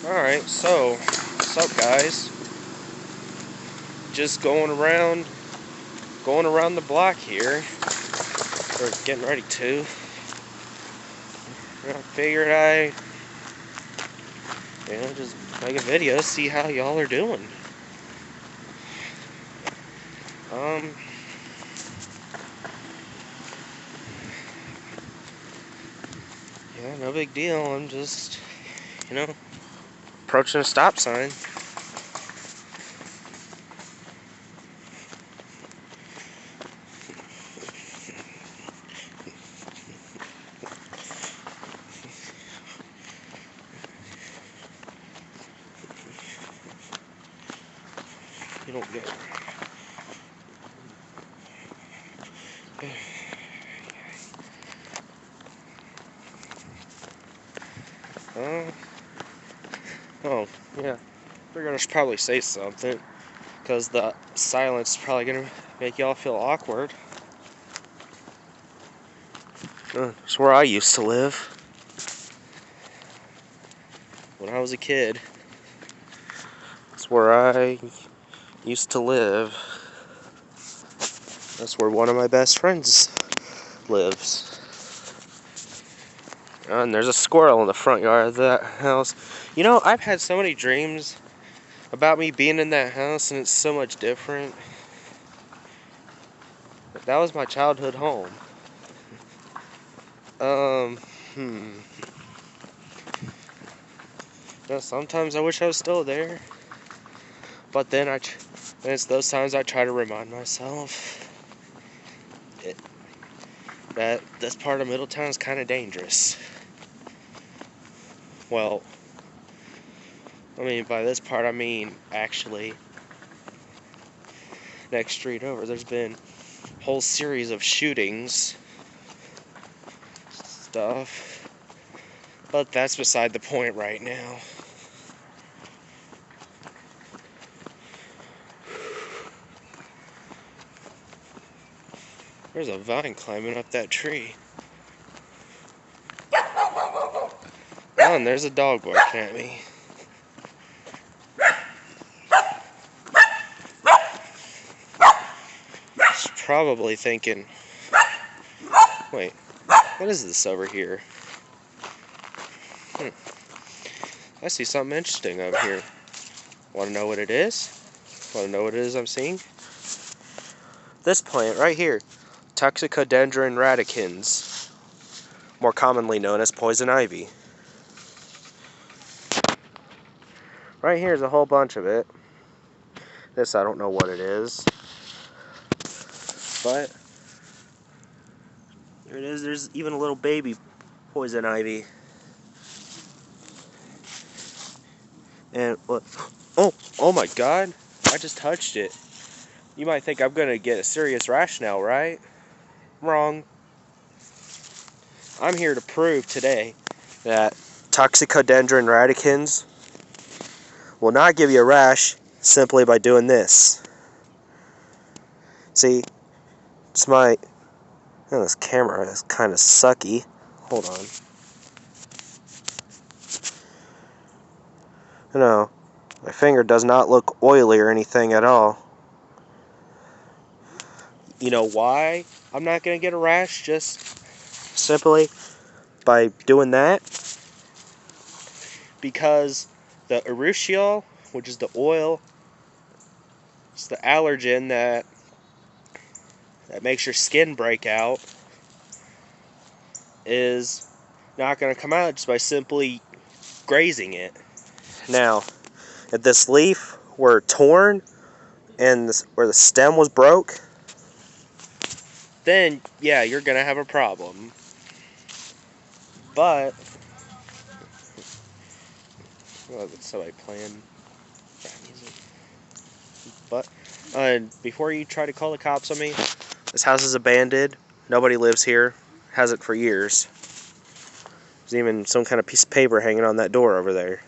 Alright, so, what's up guys? Just going around the block here. Or getting ready to. I figured just make a video, see how y'all are doing. Yeah, no big deal. I'm just, approaching a stop sign. You don't get it. Oh, yeah. Figured I should probably say something, because the silence is probably gonna make y'all feel awkward. It's where I used to live when I was a kid. It's where I used to live. That's where one of my best friends lives. And there's a squirrel in the front yard of that house. You know, I've had so many dreams about me being in that house, and it's so much different. That was my childhood home. Yeah, sometimes I wish I was still there. But then it's those times I try to remind myself that this part of Middletown is kind of dangerous. Well, I mean, by this part, I mean actually next street over. There's been a whole series of shootings, stuff, but that's beside the point right now. There's a vine climbing up that tree. Oh, and there's a dog barking at me. She's probably thinking, wait, what is this over here? I see something interesting over here. Want to know what it is? Want to know what it is I'm seeing? This plant right here, Toxicodendron radicans, more commonly known as poison ivy. Right here is a whole bunch of it. This, I don't know what it is. But there it is. There's even a little baby poison ivy. And what? Oh my God! I just touched it. You might think I'm gonna get a serious rash now, right? Wrong. I'm here to prove today that Toxicodendron radicans will not give you a rash simply by doing this. See, it's my... Oh, this camera is kind of sucky. Hold on. No, my finger does not look oily or anything at all. You know why I'm not going to get a rash just simply by doing that? Because the urushiol, which is the oil, it's the allergen that makes your skin break out, is not going to come out just by simply grazing it. Now, if this leaf were torn and where the stem was broke, then yeah, you're going to have a problem. But, oh, that's somebody playing music. But, before you try to call the cops on me, this house is abandoned. Nobody lives here. Hasn't for years. There's even some kind of piece of paper hanging on that door over there.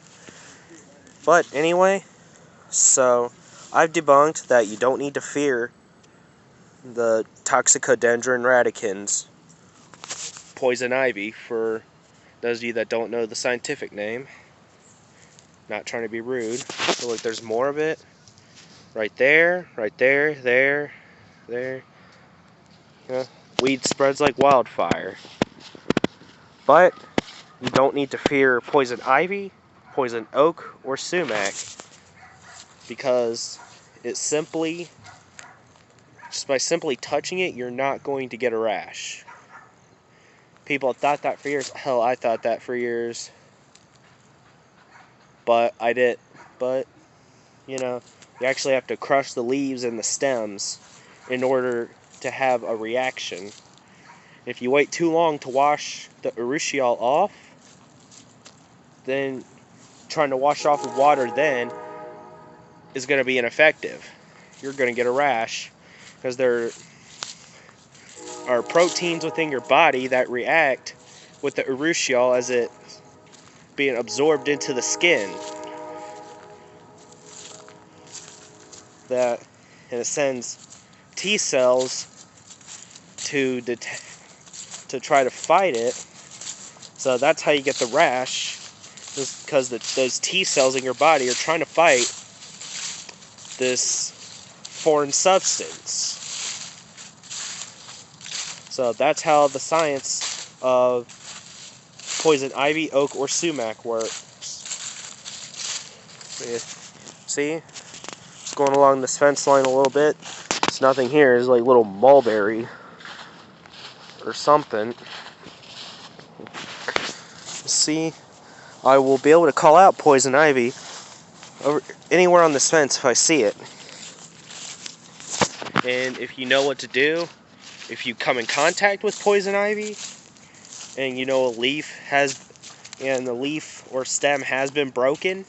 But anyway, so I've debunked that you don't need to fear the Toxicodendron radicans, poison ivy, for those of you that don't know the scientific name. Not trying to be rude. But look, there's more of it. Right there, there. Yeah. Weed spreads like wildfire. But you don't need to fear poison ivy, poison oak, or sumac, because just by simply touching it, you're not going to get a rash. People have thought that for years. Hell, I thought that for years. But I did. But, you actually have to crush the leaves and the stems in order to have a reaction. If you wait too long to wash the urushiol off, then trying to wash it off with water then is going to be ineffective. You're going to get a rash because there are proteins within your body that react with the urushiol as it being absorbed into the skin. That, and it sends T cells to try to fight it. So that's how you get the rash, just because those T cells in your body are trying to fight this foreign substance. So that's how the science of poison ivy, oak, or sumac works. See? It's going along this fence line a little bit. It's nothing here. It's like little mulberry or something. See? I will be able to call out poison ivy anywhere on this fence if I see it. And if you know what to do, if you come in contact with poison ivy and you know the leaf or stem has been broken,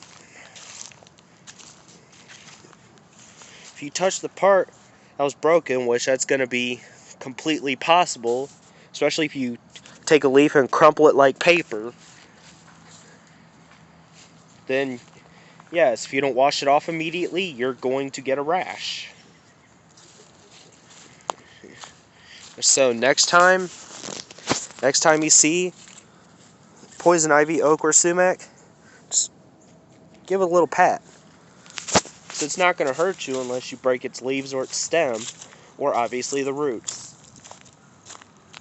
if you touch the part that was broken, which that's going to be completely possible, especially if you take a leaf and crumple it like paper, then yes, if you don't wash it off immediately, you're going to get a rash. So next time you see poison ivy, oak, or sumac, just give it a little pat. So it's not going to hurt you unless you break its leaves or its stem, or obviously the roots.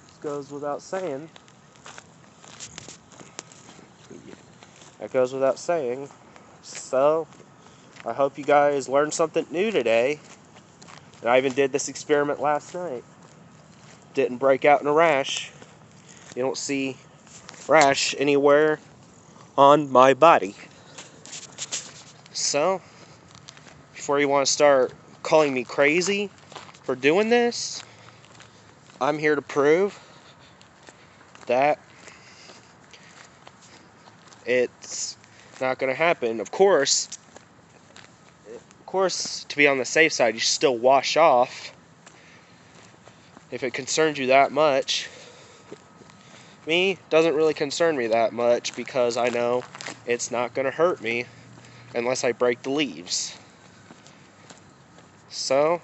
This goes without saying. That goes without saying. So, I hope you guys learned something new today. And I even did this experiment last night. Didn't break out in a rash. You don't see rash anywhere on my body. So, before you want to start calling me crazy for doing this, I'm here to prove that it's not going to happen. Of course, to be on the safe side, you should still wash off if it concerns you that much. Me, doesn't really concern me that much because I know it's not going to hurt me unless I break the leaves. So,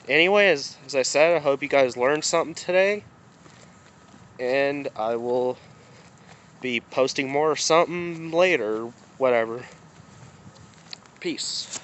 anyway, as I said, I hope you guys learned something today. And I will be posting more or something later, whatever. Peace.